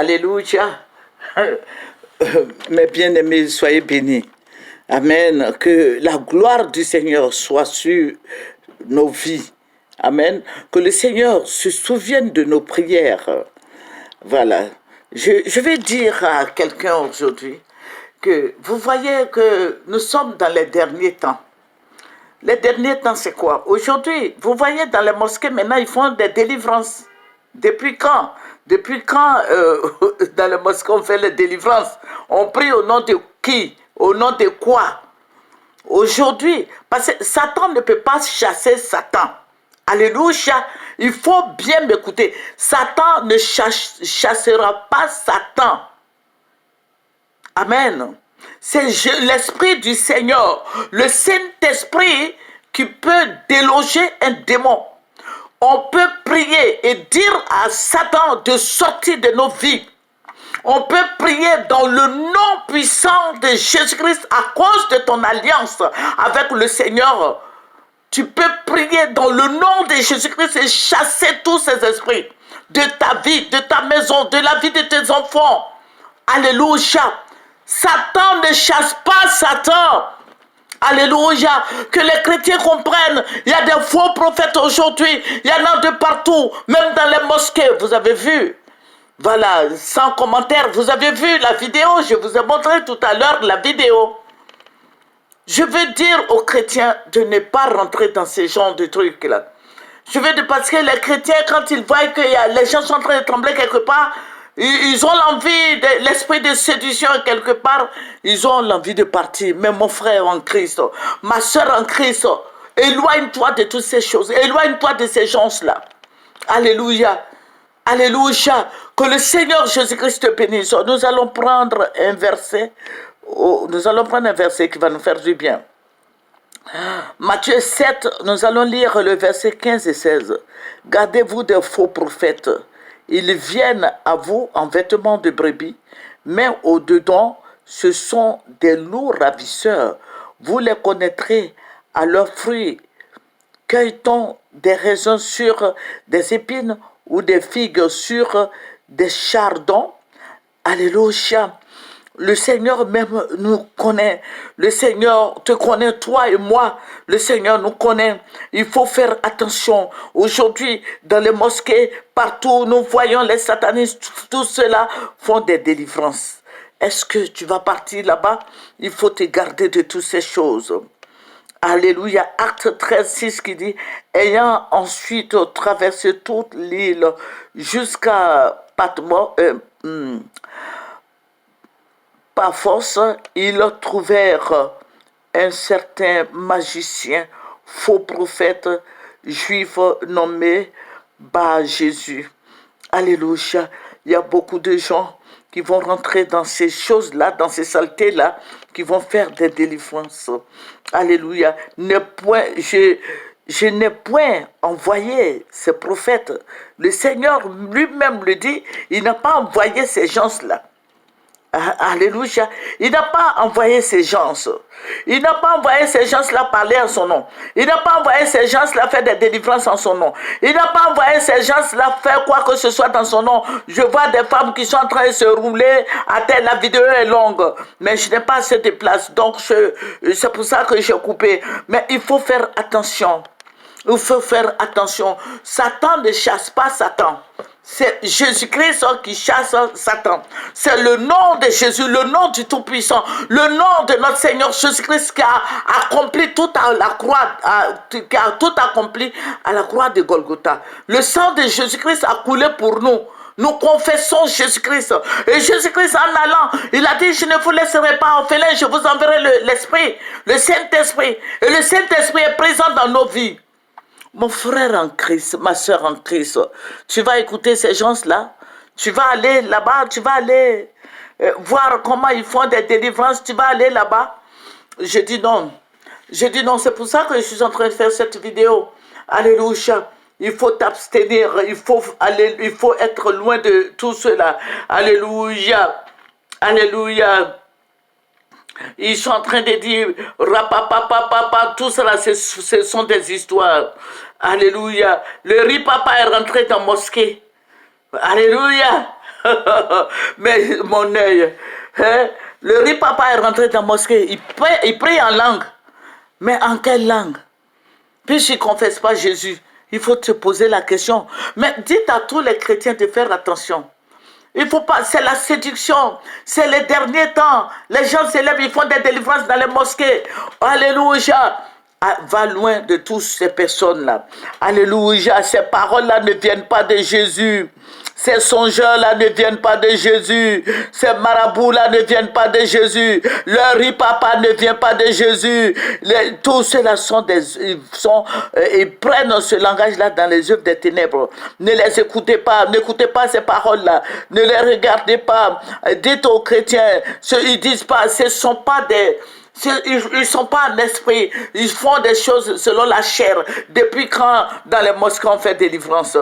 Alléluia. Mes bien-aimés, soyez bénis. Amen. Que la gloire du Seigneur soit sur nos vies. Amen. Que le Seigneur se souvienne de nos prières. Voilà. Je vais dire à quelqu'un aujourd'hui que vous voyez que nous sommes dans les derniers temps. Les derniers temps, c'est quoi? Aujourd'hui, vous voyez dans les mosquées, maintenant, ils font des délivrances. Depuis quand? Depuis quand dans les mosquées, on fait les délivrances? On prie au nom de qui? Au nom de quoi? Aujourd'hui, parce que Satan ne peut pas chasser Satan. Alléluia. Il faut bien m'écouter. Satan ne chassera pas Satan. Amen. C'est l'Esprit du Seigneur, le Saint-Esprit qui peut déloger un démon. On peut prier et dire à Satan de sortir de nos vies. On peut prier dans le nom puissant de Jésus-Christ à cause de ton alliance avec le Seigneur. Tu peux prier dans le nom de Jésus-Christ et chasser tous ces esprits de ta vie, de ta maison, de la vie de tes enfants. Alléluia. Satan ne chasse pas Satan. Alléluia. Que les chrétiens comprennent. Il y a des faux prophètes aujourd'hui. Il y en a de partout. Même dans les mosquées. Vous avez vu. Voilà. Sans commentaire. Vous avez vu la vidéo. Je vous ai montré tout à l'heure la vidéo. Je veux dire aux chrétiens de ne pas rentrer dans ces genres de trucs-là. Je veux dire parce que les chrétiens, quand ils voient que les gens sont en train de trembler quelque part, ils ont l'envie, de l'esprit de séduction quelque part, ils ont l'envie de partir. Mais mon frère en Christ, ma soeur en Christ, éloigne-toi de toutes ces choses. Éloigne-toi de ces gens-là. Alléluia. Alléluia. Que le Seigneur Jésus-Christ te bénisse. Nous allons prendre un verset. Nous allons prendre un verset qui va nous faire du bien. Matthieu 7, nous allons lire le verset 15 et 16. Gardez-vous des faux prophètes. Ils viennent à vous en vêtements de brebis, mais au-dedans, ce sont des loups ravisseurs. Vous les connaîtrez à leurs fruits. Cueille-t-on des raisins sur des épines ou des figues sur des chardons? Alléluia. Le Seigneur même nous connaît. Le Seigneur te connaît, toi et moi. Le Seigneur nous connaît. Il faut faire attention. Aujourd'hui, dans les mosquées, partout, nous voyons les satanistes. Tout cela font des délivrances. Est-ce que tu vas partir là-bas? Il faut te garder de toutes ces choses. Alléluia. Acte 13, 6 qui dit, ayant ensuite traversé toute l'île jusqu'à Patmos, par force, ils trouvèrent un certain magicien, faux prophète juif nommé Bar-Jésus. Alléluia. Il y a beaucoup de gens qui vont rentrer dans ces choses-là, dans ces saletés-là, qui vont faire des délivrances. Alléluia. Je n'ai point envoyé ces prophètes. Le Seigneur lui-même le dit, il n'a pas envoyé ces gens-là. Alléluia. Il n'a pas envoyé ces gens. Il n'a pas envoyé ces gens-là parler en son nom. Il n'a pas envoyé ces gens-là faire des délivrances en son nom. Il n'a pas envoyé ces gens-là faire quoi que ce soit dans son nom. Je vois des femmes qui sont en train de se rouler à terre. La vidéo est longue. Mais je n'ai pas assez de place. Donc c'est pour ça que j'ai coupé. Mais il faut faire attention. Il faut faire attention. Satan ne chasse pas Satan. C'est Jésus-Christ qui chasse Satan. C'est le nom de Jésus, le nom du Tout-Puissant, le nom de notre Seigneur Jésus-Christ qui a accompli tout à la croix, qui a tout accompli à la croix de Golgotha. Le sang de Jésus-Christ a coulé pour nous. Nous confessons Jésus-Christ. Et Jésus-Christ en allant, il a dit, je ne vous laisserai pas orphelin, je vous enverrai l'Esprit, le Saint-Esprit. Et le Saint-Esprit est présent dans nos vies. Mon frère en Christ, ma soeur en Christ, tu vas écouter ces gens-là, tu vas aller là-bas, tu vas aller voir comment ils font des délivrances, tu vas aller là-bas. Je dis non, c'est pour ça que je suis en train de faire cette vidéo. Alléluia. Il faut t'abstenir, il faut être loin de tout cela. Alléluia. Alléluia. Ils sont en train de dire, rapapapapapa, tout cela, ce sont des histoires. Alléluia. Le riz papa est rentré dans la mosquée. Alléluia. Mais mon œil, hein, le riz papa est rentré dans la mosquée, il prie en langue. Mais en quelle langue? Puisqu'il ne confesse pas Jésus, il faut te poser la question. Mais dites à tous les chrétiens de faire attention. Il faut pas, c'est la séduction, c'est les derniers temps. Les gens s'élèvent, ils font des délivrances dans les mosquées. Alléluia. Ah, va loin de toutes ces personnes-là. Alléluia. Ces paroles-là ne viennent pas de Jésus. Ces songeurs-là ne viennent pas de Jésus. Ces marabouts-là ne viennent pas de Jésus. Leur riz-papa ne vient pas de Jésus. Tous ceux-là ils prennent ce langage-là dans les œuvres des ténèbres. Ne les écoutez pas. N'écoutez pas ces paroles-là. Ne les regardez pas. Dites aux chrétiens, ils disent pas, ce ne sont pas des... Ils ne sont pas en esprit. Ils font des choses selon la chair. Depuis quand dans les mosquées on fait délivrance?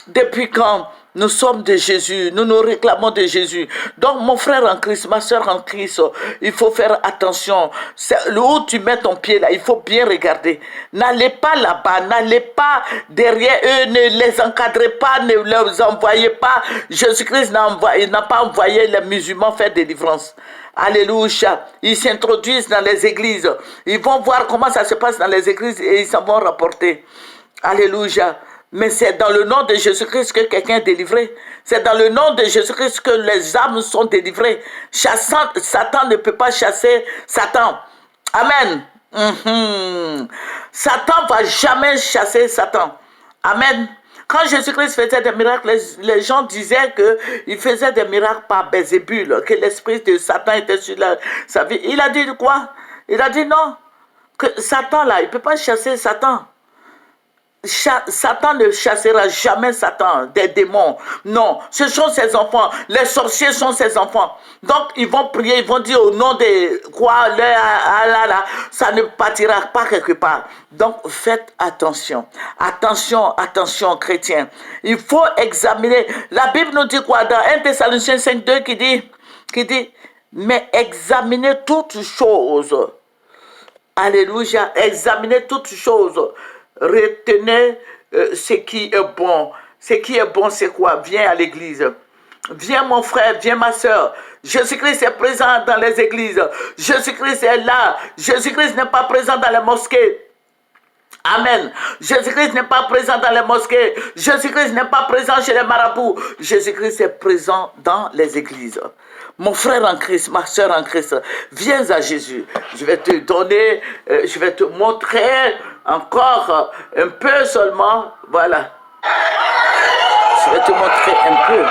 Depuis quand nous sommes de Jésus, nous nous réclamons de Jésus. Donc mon frère en Christ, ma soeur en Christ, il faut faire attention. Où tu mets ton pied là, il faut bien regarder. N'allez pas là-bas, n'allez pas derrière eux, ne les encadrez pas, ne les envoyez pas. Jésus-Christ n'a pas envoyé les musulmans faire délivrance. Alléluia. Ils s'introduisent dans les églises. Ils vont voir comment ça se passe dans les églises et ils s'en vont rapporter. Alléluia. Mais c'est dans le nom de Jésus-Christ que quelqu'un est délivré. C'est dans le nom de Jésus-Christ que les âmes sont délivrées. Satan ne peut pas chasser Satan. Amen. Satan ne va jamais chasser Satan. Amen. Quand Jésus-Christ faisait des miracles, les gens disaient qu'il faisait des miracles par Bézébul, que l'esprit de Satan était sur sa vie. Il a dit quoi? Il a dit non, que Satan là, il ne peut pas chasser Satan. Satan ne chassera jamais Satan, des démons. Non, ce sont ses enfants. Les sorciers sont ses enfants. Donc, ils vont prier, ils vont dire au nom de quoi, ça ne partira pas quelque part. Donc, faites attention. Attention, attention, chrétiens. Il faut examiner. La Bible nous dit quoi dans 1 Thessaloniciens 5:2 qui dit, mais examinez toutes choses. Alléluia, examinez toutes choses. Retenez ce qui est bon. Ce qui est bon, c'est quoi? Viens à l'église. Viens mon frère, viens ma soeur. Jésus-Christ est présent dans les églises. Jésus-Christ est là. Jésus-Christ n'est pas présent dans les mosquées. Amen. Jésus-Christ n'est pas présent dans les mosquées. Jésus-Christ n'est pas présent chez les marabouts. Jésus-Christ est présent dans les églises. Mon frère en Christ, ma soeur en Christ, viens à Jésus. Je vais te donner, je vais te montrer encore un peu seulement. Voilà. Je vais te montrer un peu.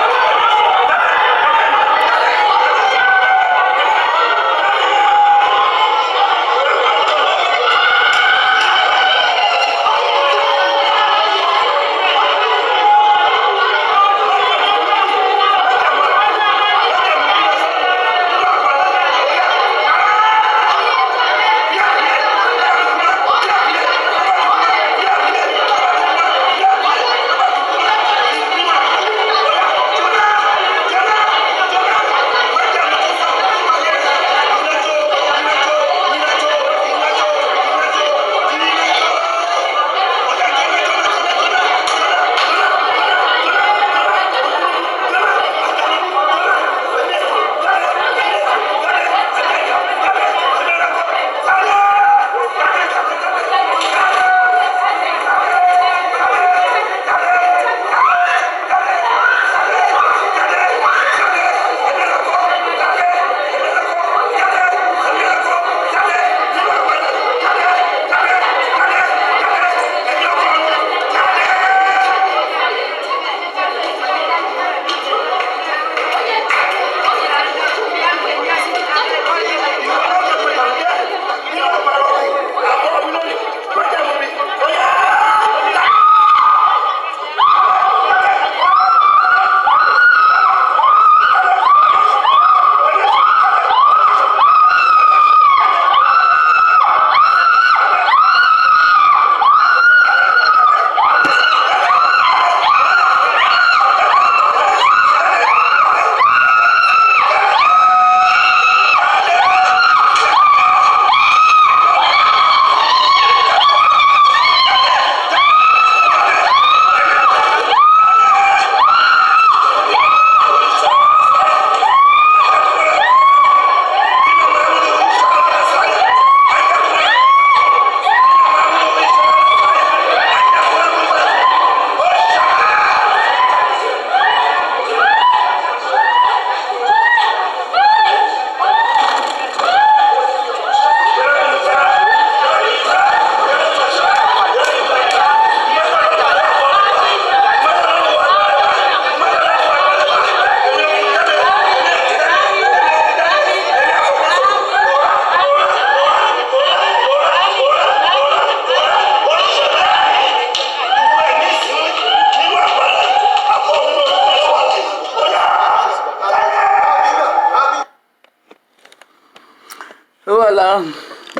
Voilà,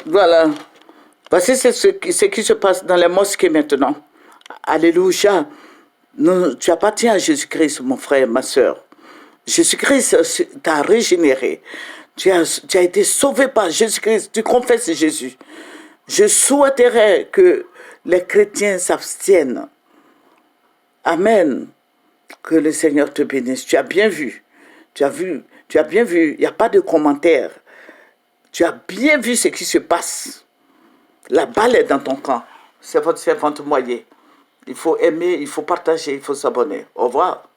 voilà. Voici ce qui se passe dans les mosquées maintenant. Alléluia. Tu appartiens à Jésus-Christ, mon frère, ma soeur. Jésus-Christ t'a régénéré. Tu as été sauvé par Jésus-Christ. Tu confesses Jésus. Je souhaiterais que les chrétiens s'abstiennent. Amen. Que le Seigneur te bénisse. Tu as bien vu. Tu as bien vu. Il n'y a pas de commentaire. Tu as bien vu ce qui se passe. La balle est dans ton camp. C'est votre servante Moyer. Il faut aimer, il faut partager, il faut s'abonner. Au revoir.